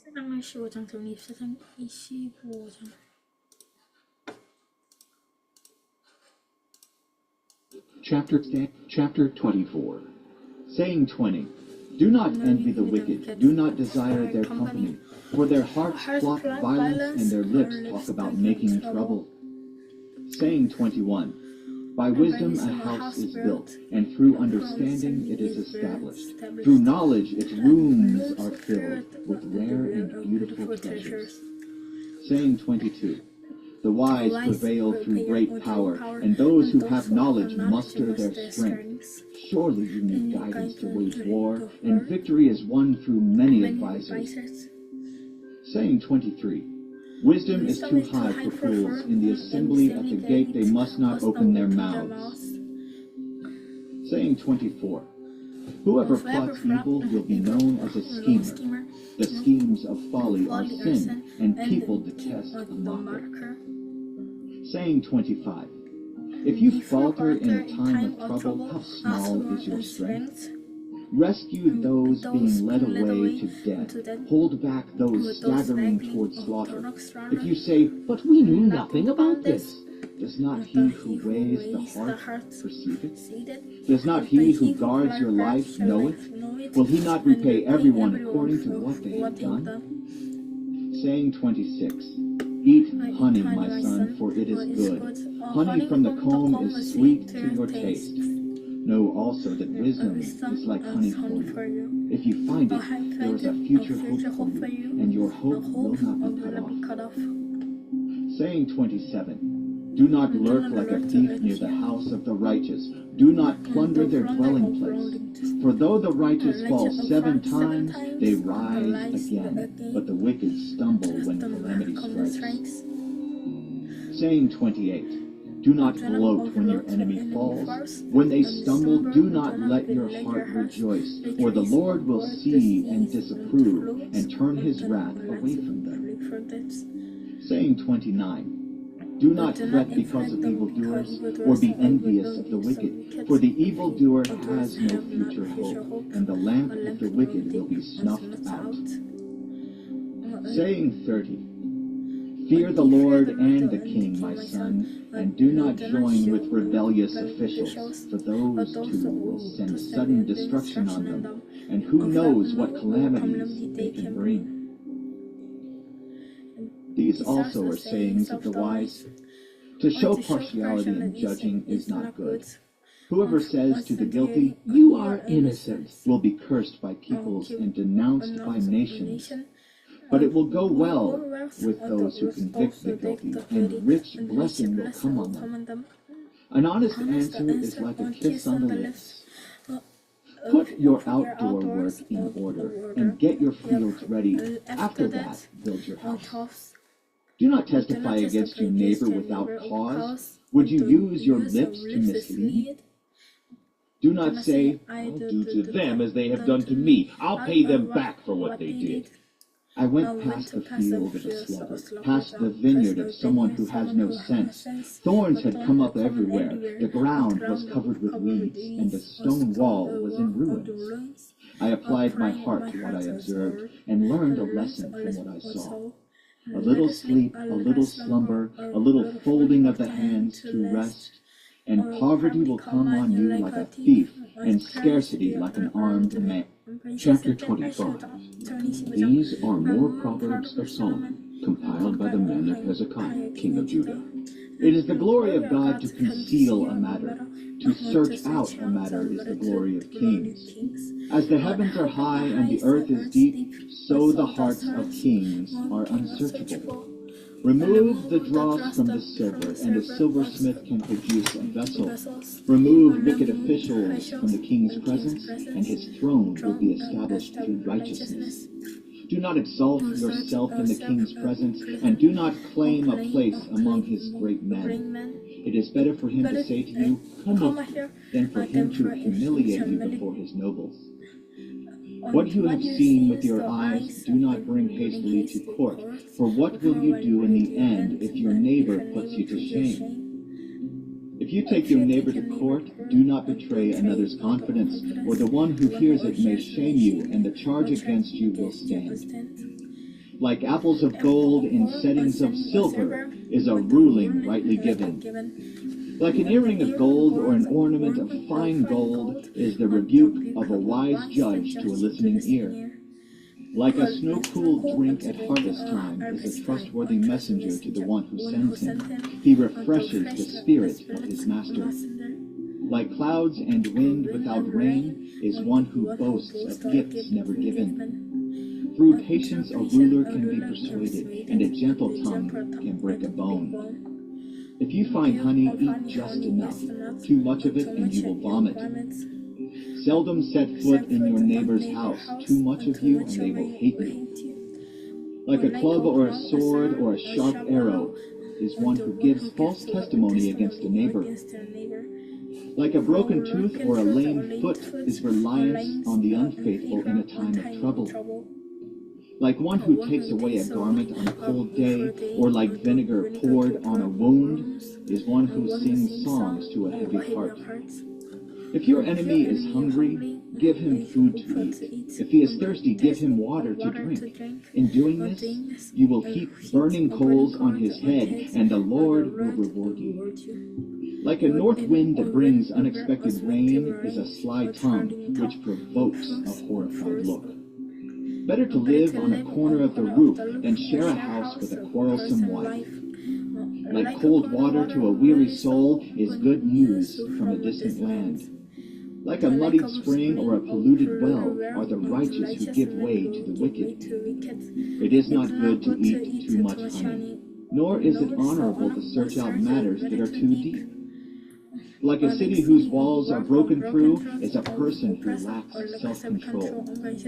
세상 15장 정립 세상 25장. Chapter 24. Saying 20. Do not envy the wicked, do not desire their company, for their hearts plot violence and their lips talk about making trouble. Saying 21. By wisdom a house is built, and through understanding it is established. Through knowledge its rooms are filled with rare and beautiful treasures. Saying 22. The wise prevail through great power, and those who have knowledge muster their strength. Surely you need guidance to wage war, and victory is won through many advisors. Saying 23. Wisdom is too high for fools. In the assembly at the gate they must not open their mouths. Saying 24. Whoever plots evil will be known as a schemer. The schemes of folly are sin, and people detest a mocker. Saying 25. If you falter in a time of trouble, how small is your strength? Rescue those being led away to death. Hold back those staggering toward slaughter. If you say, but we knew nothing about this, does not he who weighs the heart perceive it? Does not he who guards your life know it? Will he not repay everyone according to what they have done? Saying 26. Eat honey, my son, for it is good. Honey from the comb is sweet to your taste. Know also that wisdom is like honey for you. If you find it, there is a future hope for you, and your hope will not be cut off. Saying 27. Do not lurk like a thief near the house of the righteous. Do not plunder their dwelling place. For though the righteous fall 7 times, they rise again, but the wicked stumble when calamity strikes. Saying 28. Do not gloat when your enemy falls. When they stumble, do not let your heart rejoice, for the Lord will see and disapprove and turn his wrath away from them. Saying 29. Do not fret because of evildoers, or be envious of the wicked, for the evildoer has no future hope, and the lamp of the wicked will be snuffed out. Saying 30. Fear the Lord and the King, my son, and do not join with rebellious officials, for those two will send sudden destruction on them, and who knows what calamities they can bring. These also are sayings of the wise. To show partiality in judging is not good. Whoever says to the guilty, "You are innocent," will be cursed by peoples and denounced by nations. But it will go well with those who convict the guilty, and rich blessing will come on them. An honest answer is like a kiss on the lips. Put your outdoor work in order, and get your fields ready. After that, build your house. Do not testify against your neighbor without cause. Would you use your lips to mislead? Do not say, I'll do to them as they have done to me. I'll pay them back for what they did. I went past the field of a sluggard, past the vineyard of someone who has no sense. Thorns had come up everywhere, the ground was covered with weeds, and the stone wall was in ruins. I applied my heart to what I observed, and learned a lesson from what I saw. A little sleep, a little slumber, a little folding of the hands to rest, and poverty will come on you like a thief, and scarcity like an armed man. Chapter 25. These are more Proverbs of Solomon, compiled by the men of Hezekiah, king of Judah. It is the glory of God to conceal a matter. To search out a matter is the glory of kings. As the heavens are high and the earth is deep, so the hearts of kings are unsearchable. Remove the dross from the silver, and a silversmith can produce a vessel. Remove wicked officials from the king's presence, and his throne will be established through righteousness. Do not exalt yourself in the king's presence, and do not claim a place among his great men. It is better for him to say to you, "Come up," than for him to humiliate you before his nobles. What you have seen with your eyes, do not bring hastily to court, for what will you do in the end if your neighbor puts you to shame? If you take your neighbor to court, do not betray another's confidence, or the one who hears it may shame you, and the charge against you will stand. Like apples of gold in settings of silver is a ruling rightly given. Like an earring of gold or an ornament of fine gold is the rebuke of a wise judge to a listening ear. Like a snow-cooled drink at harvest time is a trustworthy messenger to the one who sends him. He refreshes the spirit of his master. Like clouds and wind without rain is one who boasts of gifts never given. Through patience a ruler can be persuaded, and a gentle tongue can break a bone. If you find honey, eat just enough. Too much of it and you will vomit. Seldom set foot in your neighbor's house. Too much of you and they will hate you. Like a club or a sword or a sharp arrow is one who gives false testimony against a neighbor. Like a broken tooth or a lame foot is reliance on the unfaithful in a time of trouble. Like one who takes away a garment on a cold day, or like vinegar poured on a wound, is one who sings songs to a heavy heart. If your enemy is hungry, give him food to eat. If he is thirsty, give him water to drink. In doing this, you will heap burning coals on his head, and the Lord will reward you. Like a north wind that brings unexpected rain is a sly tongue which provokes a horrified look. Better to live on a corner of the roof than share a house with a quarrelsome wife. Like cold water to a weary soul is good news from a distant land. Like a muddied spring or a polluted well are the righteous who give way to the wicked. It is not good to eat too much honey, nor is it honorable to search out matters that are too deep. Like a city whose walls are broken through is a person who lacks self-control.